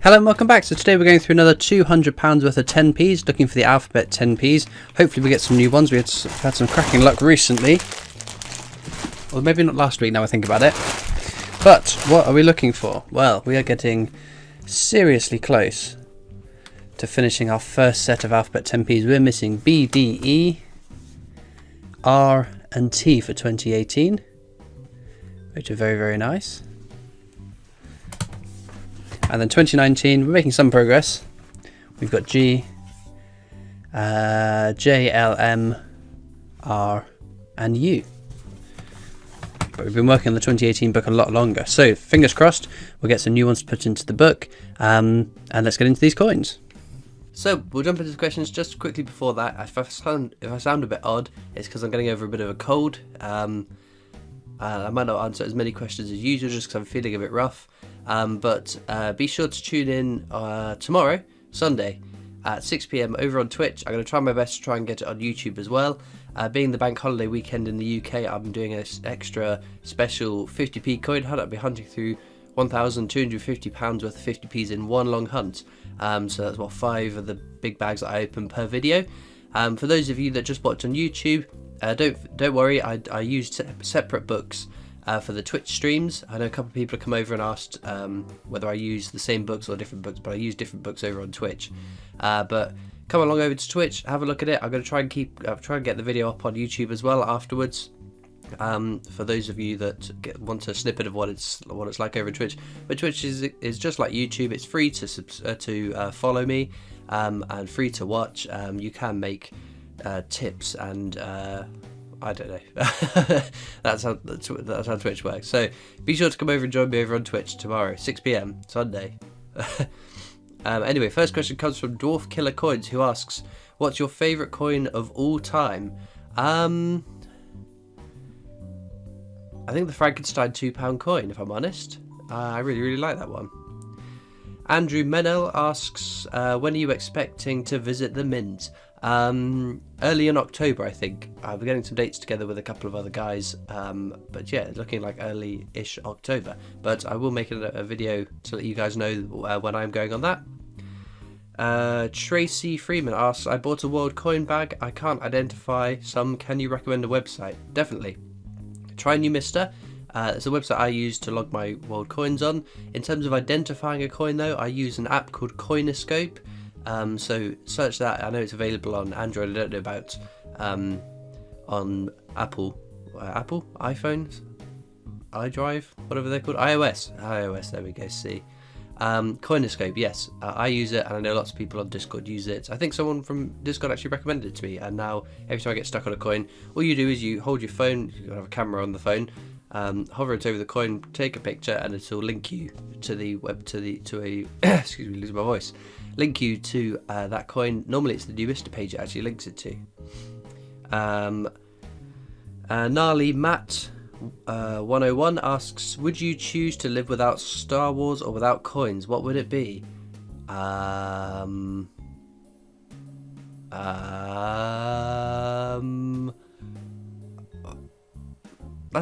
Hello and welcome back. So today we're going through another £200 worth of 10p's, looking for the alphabet 10p's. Hopefully we get some new ones. We've had some cracking luck recently. Or maybe not last week now I think about it. But what are we looking for? Well, we are getting seriously close to finishing our first set of alphabet 10p's. We're missing B, D, E, R and T for 2018, which are very, very nice. And then 2019, we're making some progress. We've got G, J, L, M, R, and U. But we've been working on the 2018 book a lot longer. So fingers crossed, we'll get some new ones to put into the book. And let's get into these coins. So we'll jump into the questions just quickly before that. If I sound a bit odd, it's because I'm getting over a bit of a cold. I might not answer as many questions as usual just because I'm feeling a bit rough. But be sure to tune in tomorrow, Sunday, at 6 PM over on Twitch. I'm going to try my best to try and get it on YouTube as well. Being the bank holiday weekend in the UK, I'm doing an extra special 50p coin hunt. I'll be hunting through £1,250 worth of 50p's in one long hunt. So that's what 5 of the big bags that I open per video. For those of you that just watch on YouTube, don't worry. I used separate books for the Twitch streams. I know a couple of people have come over and asked whether I use the same books or different books, but I use different books over on Twitch. But come along over to Twitch, have a look at it. I'm going to try and get the video up on YouTube as well afterwards. For those of you that want a snippet of what it's like over Twitch, but Twitch is just like YouTube. It's free to follow me and free to watch. You can make tips and I don't know. that's how Twitch works. So be sure to come over and join me over on Twitch tomorrow, 6 PM Sunday. Anyway, first question comes from Dwarf Killer Coins, who asks, "What's your favourite coin of all time?" I think the Frankenstein £2 coin, if I'm honest. I really like that one. Andrew Menel asks, when are you expecting to visit the Mint? Early in October, I think. We're getting some dates together with a couple of other guys, but yeah, it's looking like early-ish October. But I will make a video to let you guys know when I'm going on that. Tracy Freeman asks, I bought a world coin bag. I can't identify some. Can you recommend a website? Definitely. Try New Mister. It's a website I use to log my world coins on. In terms of identifying a coin, though, I use an app called Coinoscope. So search that. I know it's available on Android. I don't know about on Apple iPhones, iDrive, whatever they're called, iOS. There we go. See, Coinoscope. Yes, I use it, and I know lots of people on Discord use it. I think someone from Discord actually recommended it to me, and now every time I get stuck on a coin, all you do is you hold your phone. You have a camera on the phone. Hover it over the coin, take a picture, and it'll link you to the excuse me, losing my voice. Link you to that coin. Normally it's the New Mister page it actually links it to. Gnarly Matt 101 asks, would you choose to live without Star Wars or without coins? What would it be? That's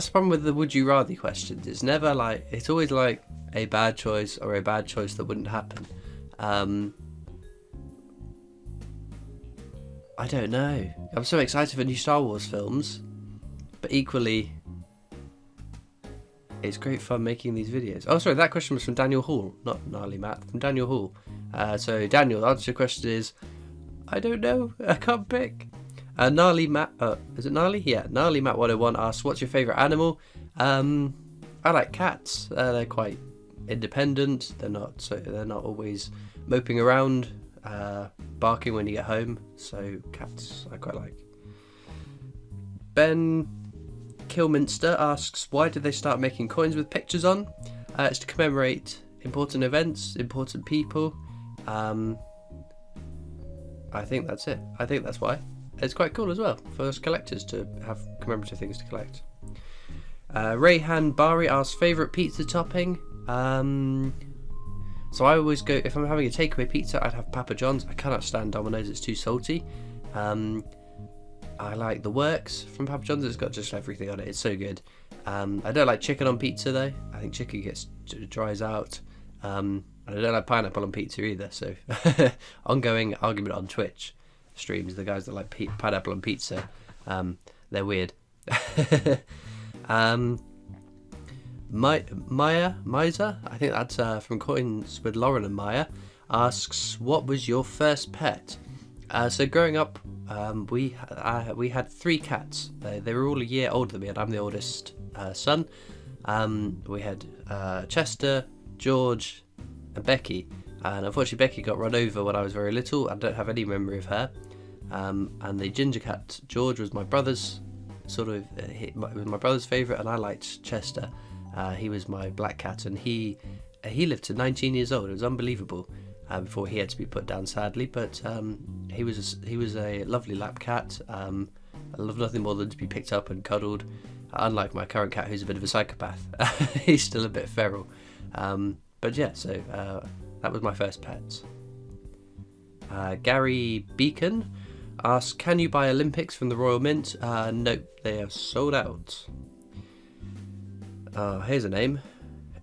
the problem with the would you rather questions. It's never like, it's always like a bad choice or a bad choice that wouldn't happen. I don't know. I'm so excited for new Star Wars films, but equally, it's great fun making these videos. Oh, sorry, that question was from Daniel Hall, not Gnarly Matt, from Daniel Hall. So Daniel, the answer to your question is, I don't know. I can't pick. Gnarly Matt, is it Gnarly? Yeah, Gnarly Matt 101 asks, what's your favourite animal? I like cats. They're quite independent. They're not always moping around, barking when you get home. So cats I quite like. Ben Kilminster asks, why did they start making coins with pictures on? It's to commemorate important events, important people. I think that's it. I think that's why. It's quite cool as well for us collectors to have commemorative things to collect. Rayhan Bari asks, favourite pizza topping? So I always go, if I'm having a takeaway pizza, I'd have Papa John's. I cannot stand Domino's, it's too salty. I like the Works from Papa John's. It's got just everything on it. It's so good. I don't like chicken on pizza though. I think chicken dries out. And I don't like pineapple on pizza either, so ongoing argument on Twitch streams. The guys that like pineapple on pizza, they're weird. Maya Miser, I think that's from Coins with Lauren and Maya, asks, what was your first pet? So growing up, we had 3 cats. They were all a year older than me, and I'm the oldest son. We had Chester, George, and Becky. And unfortunately, Becky got run over when I was very little. I don't have any memory of her. And the ginger cat, George, was my brother's my brother's favourite, and I liked Chester. He was my black cat, and he lived to 19 years old. It was unbelievable. Before he had to be put down, sadly, but he was a lovely lap cat. I love nothing more than to be picked up and cuddled. Unlike my current cat, who's a bit of a psychopath. He's still a bit feral. But yeah, so that was my first pet. Gary Beacon asks, can you buy Olympics from the Royal Mint? Nope, they are sold out. Here's a name.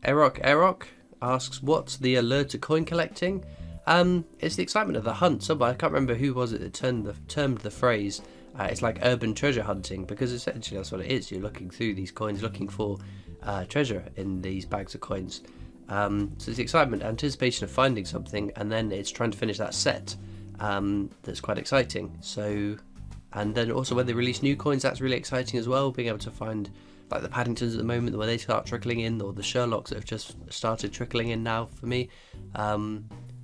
Erok asks, what's the allure to coin collecting? It's the excitement of the hunt. Somebody, I can't remember who was it that termed the phrase. It's like urban treasure hunting, because essentially that's what it is. You're looking through these coins, looking for treasure in these bags of coins. So it's the excitement, anticipation of finding something, and then it's trying to finish that set. That's quite exciting. So, and then also when they release new coins, that's really exciting as well. Being able to find like the Paddingtons at the moment, where they start trickling in, or the Sherlocks that have just started trickling in now for me.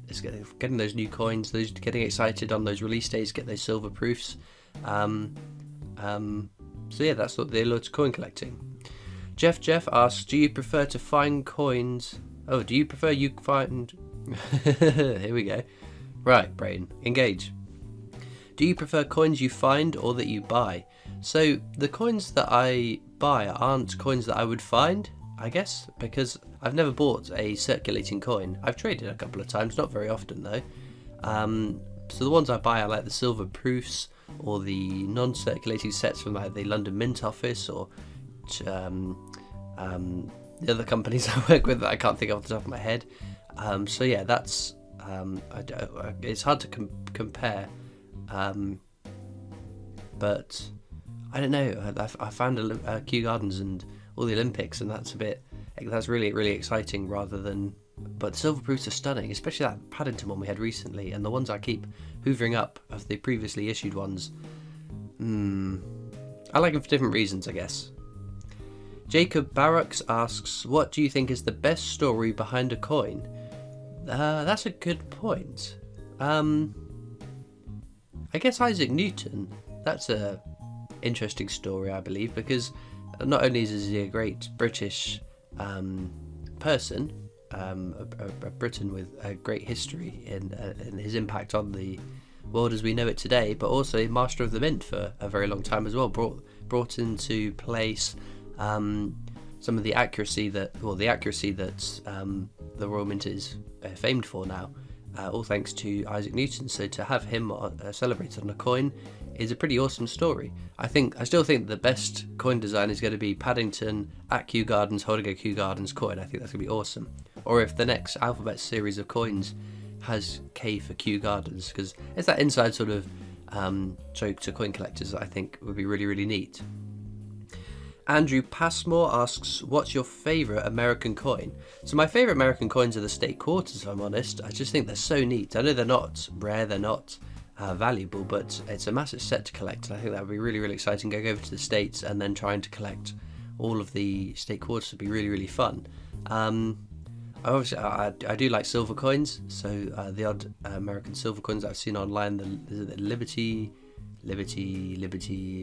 It's getting those new coins, those getting excited on those release days, get those silver proofs. So yeah, that's what the allure to coin collecting. Jeff asks, do you prefer to find coins? Oh, do you prefer you find? Here we go. Right, brain, engage. Do you prefer coins you find or that you buy? So the coins that I buy aren't coins that I would find, I guess, because I've never bought a circulating coin. I've traded a couple of times, not very often though. So the ones I buy are like the silver proofs or the non-circulating sets from like the London Mint office, or the other companies I work with that I can't think of off the top of my head. So yeah, that's it's hard to compare, but I don't know. I found Kew Gardens and all the Olympics, and that's really, really exciting. Rather than, but the silver proofs are stunning, especially that Paddington one we had recently, and the ones I keep hoovering up of the previously issued ones. I like them for different reasons, I guess. Jacob Barracks asks, what do you think is the best story behind a coin? That's a good point. I guess Isaac Newton. That's a interesting story, I believe, because not only is he a great British person, a Briton with a great history in his impact on the world as we know it today, but also a master of the mint for a very long time as well. Brought into place some of the accuracy that the Royal Mint is famed for now, all thanks to Isaac Newton. So to have him celebrated on a coin is a pretty awesome story. I still think the best coin design is going to be Paddington at Kew Gardens holding a Kew Gardens coin. I think that's going to be awesome. Or if the next alphabet series of coins has K for Kew Gardens, because it's that inside sort of joke to coin collectors that I think would be really, really neat. Andrew Passmore asks, what's your favourite American coin? So my favourite American coins are the state quarters, if I'm honest. I just think they're so neat. I know they're not rare, they're not valuable, but it's a massive set to collect, and I think that would be really, really exciting. Going over to the States and then trying to collect all of the state quarters would be really, really fun. I do like silver coins, so the odd American silver coins that I've seen online, the Liberty,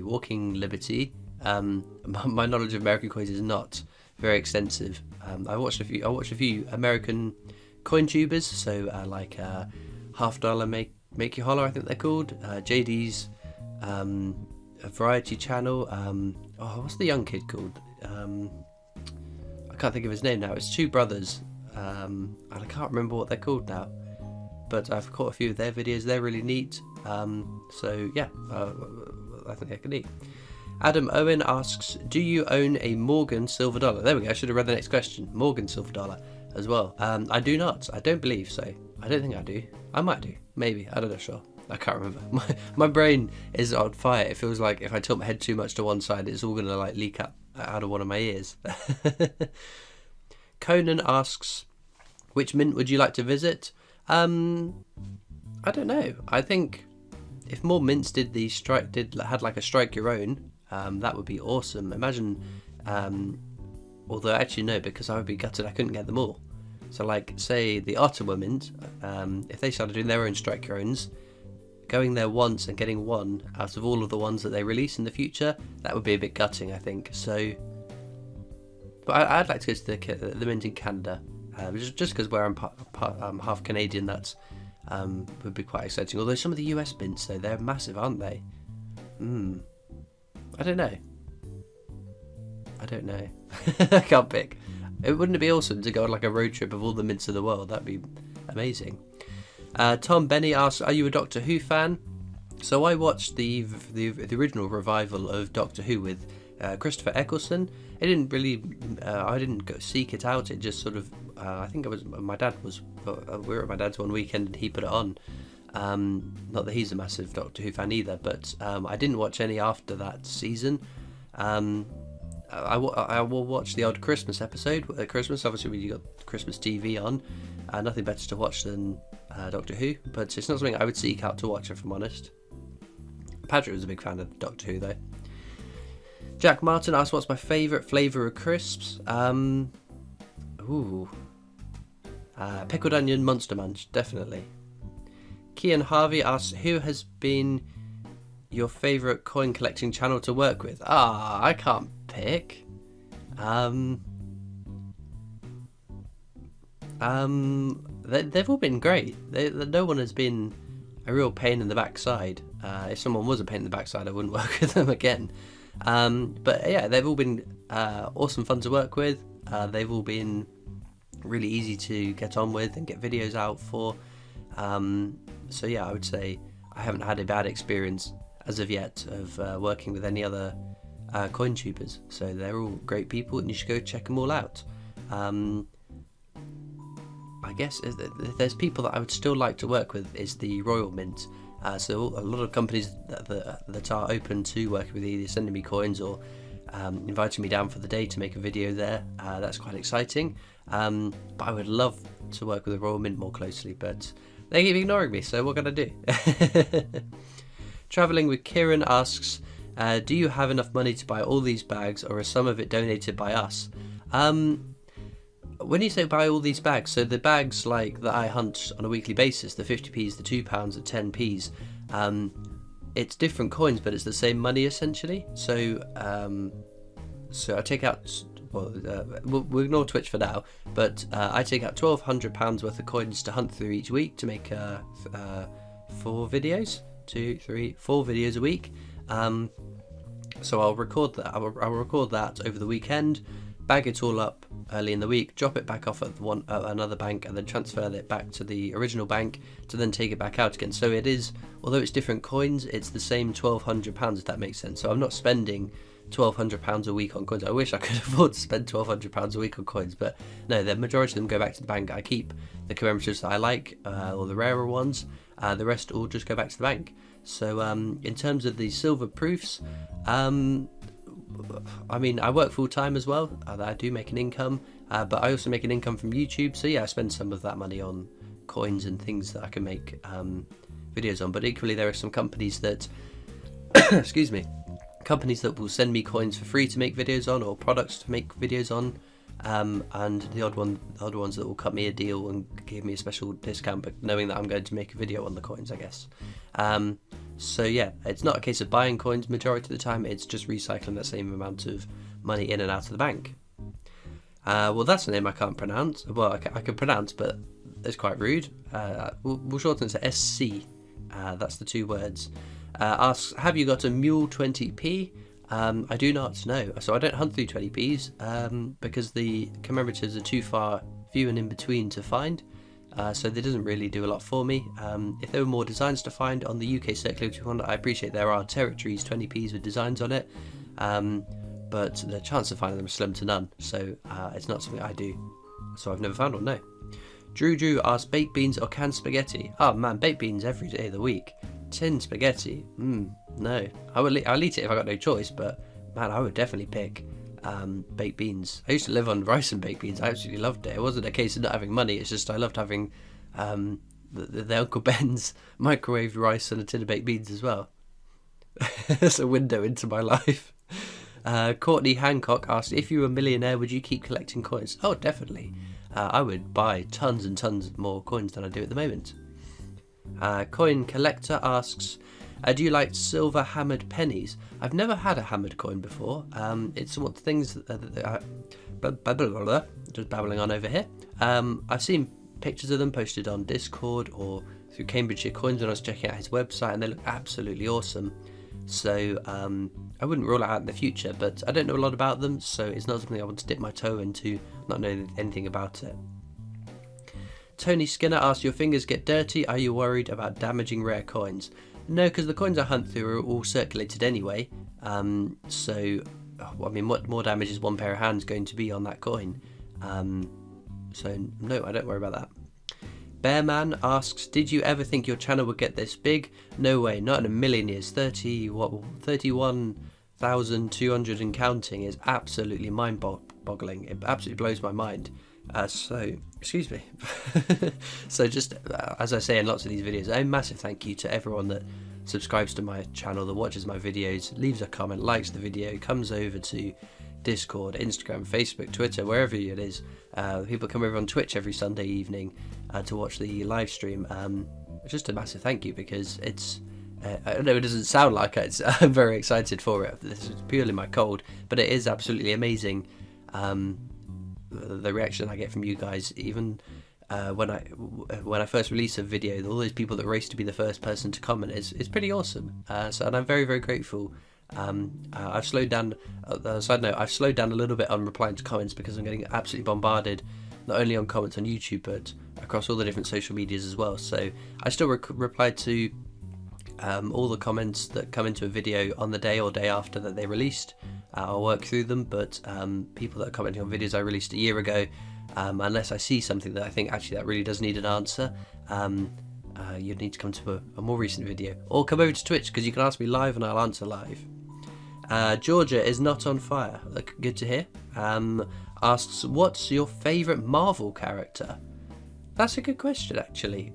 Walking Liberty. My knowledge of American coins is not very extensive. I watched a few American coin tubers, so like $half Make You Holler, I think they're called. JD's variety channel. What's the young kid called? I can't think of his name now. It's two brothers, and I can't remember what they're called now. But I've caught a few of their videos. They're really neat. So yeah, I think they're neat. Adam Owen asks, do you own a Morgan silver dollar? There we go, I should have read the next question. Morgan silver dollar. as well. I do not. I don't believe so. I don't think I do. I might do. Maybe. I don't know. Sure. I can't remember. My brain is on fire. It feels like if I tilt my head too much to one side, it's all going to like leak out of one of my ears. Conan asks, which mint would you like to visit? I don't know. I think if more mints had like a strike your own, that would be awesome. Imagine, although actually no, because I would be gutted I couldn't get them all. So like say the Ottawa mint, if they started doing their own strike your owns, going there once and getting one out of all of the ones that they release in the future, that would be a bit gutting, I think. So, but I'd like to go to the mint in Canada, just because where I'm half Canadian, that would be quite exciting. Although some of the US mints, though, they're massive, aren't they? I don't know. I can't pick. Wouldn't it be awesome to go on like a road trip of all the mints of the world? That'd be amazing. Tom Benny asks, are you a Doctor Who fan? So I watched the original revival of Doctor Who with Christopher Eccleston. It didn't really, I didn't go seek it out. It just sort of, I think it was, my dad was, we were at my dad's one weekend and he put it on. Not that he's a massive Doctor Who fan either, but I didn't watch any after that season. I will watch the odd Christmas episode at Christmas. Obviously, when you got Christmas TV on, nothing better to watch than Doctor Who. But it's not something I would seek out to watch, if I'm honest. Patrick was a big fan of Doctor Who, though. Jack Martin asked, "What's my favourite flavour of crisps?" Pickled onion Monster Munch, definitely. Kian Harvey asks, "Who has been your favourite coin collecting channel to work with?" I can't pick. They've all been great. No one has been a real pain in the backside. If someone was a pain in the backside, I wouldn't work with them again. But yeah, they've all been awesome fun to work with. They've all been really easy to get on with and get videos out for. So yeah, I would say I haven't had a bad experience as of yet of working with any other coin tubers. So they're all great people and you should go check them all out. I guess if there's people that I would still like to work with is the Royal Mint. So a lot of companies that are open to working with either sending me coins or inviting me down for the day to make a video there. That's quite exciting. But I would love to work with the Royal Mint more closely, but they keep ignoring me, so what can I do? Travelling with Kieran asks, do you have enough money to buy all these bags, or is some of it donated by us? When you say buy all these bags, so the bags like that I hunt on a weekly basis, the 50p's, the £2, the 10p's, it's different coins, but it's the same money essentially. So I take out, we'll ignore Twitch for now, but I take out £1,200 worth of coins to hunt through each week to make 4 videos, 4 videos a week. So I'll record that. I'll record that over the weekend, bag it all up early in the week, drop it back off at another bank, and then transfer it back to the original bank to then take it back out again. So it is, although it's different coins, it's the same £1,200, if that makes sense. So I'm not spending £1,200 a week on coins. I wish I could afford to spend £1,200 a week on coins, but no, the majority of them go back to the bank. I keep the commemoratives that I like, or the rarer ones. The rest all just go back to the bank. So in terms of the silver proofs, I mean, I work full time as well. I do make an income, but I also make an income from YouTube. So yeah, I spend some of that money on coins and things that I can make videos on. But equally, there are some companies that, excuse me, companies that will send me coins for free to make videos on, or products to make videos on, and the odd ones that will cut me a deal and give me a special discount, but knowing that I'm going to make a video on the coins, I guess. So yeah, it's not a case of buying coins majority of the time, it's just recycling that same amount of money in and out of the bank. Well, that's a name I can't pronounce. Well, I can pronounce, but it's quite rude. We'll shorten it to SC. That's the 2 words. Asks, have you got a Mule 20p? I do not know. So I don't hunt through 20p's because the commemoratives are too few and in between to find. So that doesn't really do a lot for me. If there were more designs to find on the UK circulating one, I appreciate there are territories 20p's with designs on it, but the chance of finding them is slim to none. So it's not something I do. So I've never found one, no. Drew asks, baked beans or canned spaghetti? Oh man, baked beans every day of the week. Tin spaghetti? No. I'll eat it if I got no choice, but man, I would definitely pick baked beans. I used to live on rice and baked beans. I absolutely loved it. It wasn't a case of not having money, it's just I loved having the Uncle Ben's microwaved rice and a tin of baked beans as well. It's a window into my life. Courtney Hancock asked, if you were a millionaire, would you keep collecting coins? Oh, definitely. I would buy tons and tons more coins than I do at the moment. Coin Collector asks, do you like silver hammered pennies? I've never had a hammered coin before. It's what things just babbling on over here. I've seen pictures of them posted on Discord or through Cambridgeshire Coins when I was checking out his website, and they look absolutely awesome. So I wouldn't rule it out in the future, but I don't know a lot about them, so it's not something I want to dip my toe into, not knowing anything about it. Tony Skinner asks, your fingers get dirty, are you worried about damaging rare coins? No, because the coins I hunt through are all circulated anyway, so I mean, what more damage is one pair of hands going to be on that coin? So no, I don't worry about that. Bearman asks, did you ever think your channel would get this big? No way, not in a million years. 31,200 and counting is absolutely mind-boggling. It absolutely blows my mind. Excuse me. So just, as I say in lots of these videos, a massive thank you to everyone that subscribes to my channel, that watches my videos, leaves a comment, likes the video, comes over to Discord, Instagram, Facebook, Twitter, wherever it is. People come over on Twitch every Sunday evening to watch the live stream. Just a massive thank you, because it's I know it doesn't sound like it. I'm very excited for it. This is purely my cold, but it is absolutely amazing. The reaction I get from you guys, even when I first release a video, all those people that race to be the first person to comment is pretty awesome. And I'm very, very grateful. I've slowed down. Side note, I've slowed down a little bit on replying to comments because I'm getting absolutely bombarded, not only on comments on YouTube but across all the different social medias as well. So I still reply to all the comments that come into a video on the day or day after that they released. I'll work through them, but people that are commenting on videos I released a year ago, unless I see something that I think actually that really does need an answer, you'd need to come to a more recent video, or come over to Twitch, because you can ask me live and I'll answer live. Georgia is not on fire. Good to hear. Asks, what's your favourite Marvel character? That's a good question, actually.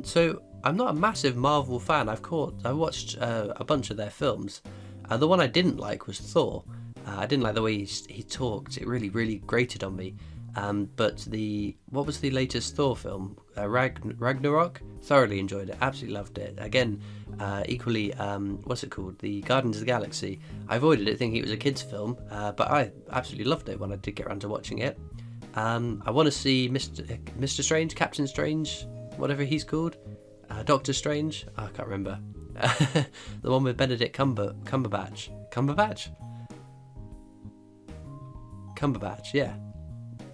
So I'm not a massive Marvel fan. I watched a bunch of their films. The one I didn't like was Thor. I didn't like the way he talked. It really, really grated on me. But what was the latest Thor film? Ragnarok? Thoroughly enjoyed it. Absolutely loved it. Again, equally, what's it called? The Guardians of the Galaxy. I avoided it thinking it was a kid's film, but I absolutely loved it when I did get around to watching it. I want to see Mr. Strange, Captain Strange, whatever he's called. Doctor Strange? I can't remember. The one with Benedict Cumberbatch. Cumberbatch, yeah.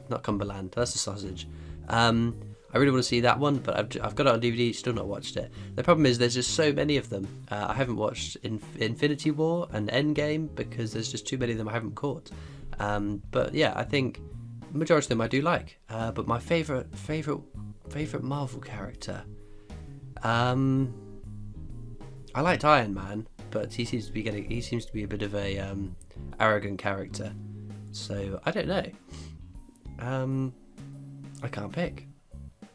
Not Cumberland, that's a sausage. I really want to see that one, but I've got it on DVD, still not watched it. The problem is there's just so many of them. I haven't watched Infinity War and Endgame because there's just too many of them I haven't caught. But yeah, I think the majority of them I do like. But my favourite Marvel character, I liked Iron Man, but he seems to be a bit of a arrogant character. So I don't know. I can't pick.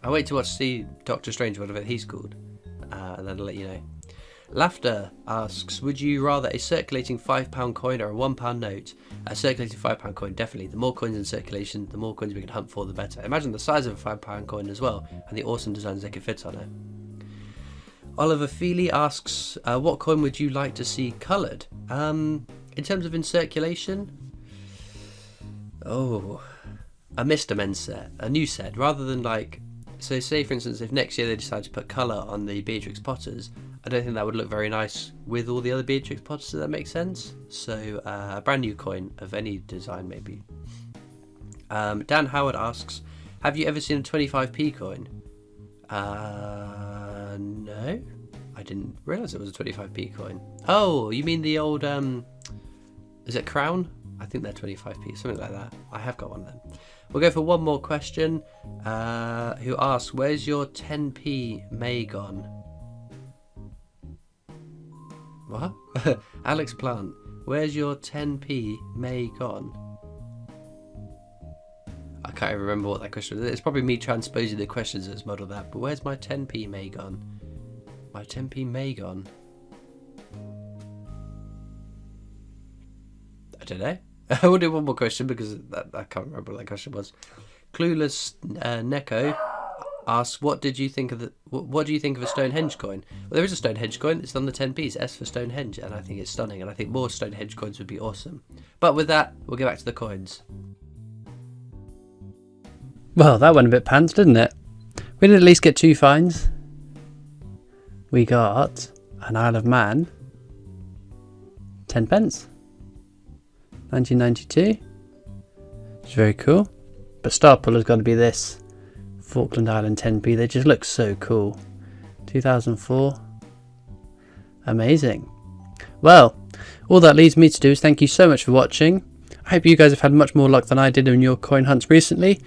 I'll wait to see Doctor Strange, whatever he's called, and then I'll let you know. Laughter asks, would you rather a circulating £5 coin or a £1 note? A circulating £5 coin, definitely. The more coins in circulation, the more coins we can hunt for, the better. Imagine the size of a £5 coin as well, and the awesome designs they could fit on it. Oliver Feely asks, what coin would you like to see coloured? In terms of in circulation, a Mr. Men's set, a new set, rather than so say for instance if next year they decide to put colour on the Beatrix Potters, I don't think that would look very nice with all the other Beatrix Potters, does that make sense? So a brand new coin of any design maybe. Dan Howard asks, have you ever seen a 25p coin? No, I didn't realise it was a 25p coin. Oh, you mean the old, is it crown? I think they're 25p, something like that. I have got one of them. We'll go for one more question. Who asks, where's your 10p May gone? What? Alex Plant, where's your 10p May gone? I can't even remember what that question was. It's probably me transposing the questions that's muddled that. But where's my 10p May gone? My 10p May gone? I don't know. I will do one more question because I can't remember what that question was. Clueless Neko asks, what do you think of a Stonehenge coin? Well, there is a Stonehenge coin. It's on the 10p's, S for Stonehenge, and I think it's stunning. And I think more Stonehenge coins would be awesome. But with that, we'll get back to the coins. Well, that went a bit pants, didn't it? We did at least get 2 finds. We got an Isle of Man, 10 pence. 1992. It's very cool. But Star Puller's got to be this. Falkland Island 10p. They just look so cool. 2004. Amazing. Well, all that leaves me to do is thank you so much for watching. I hope you guys have had much more luck than I did in your coin hunts recently.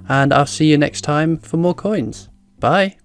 And I'll see you next time for more coins. Bye.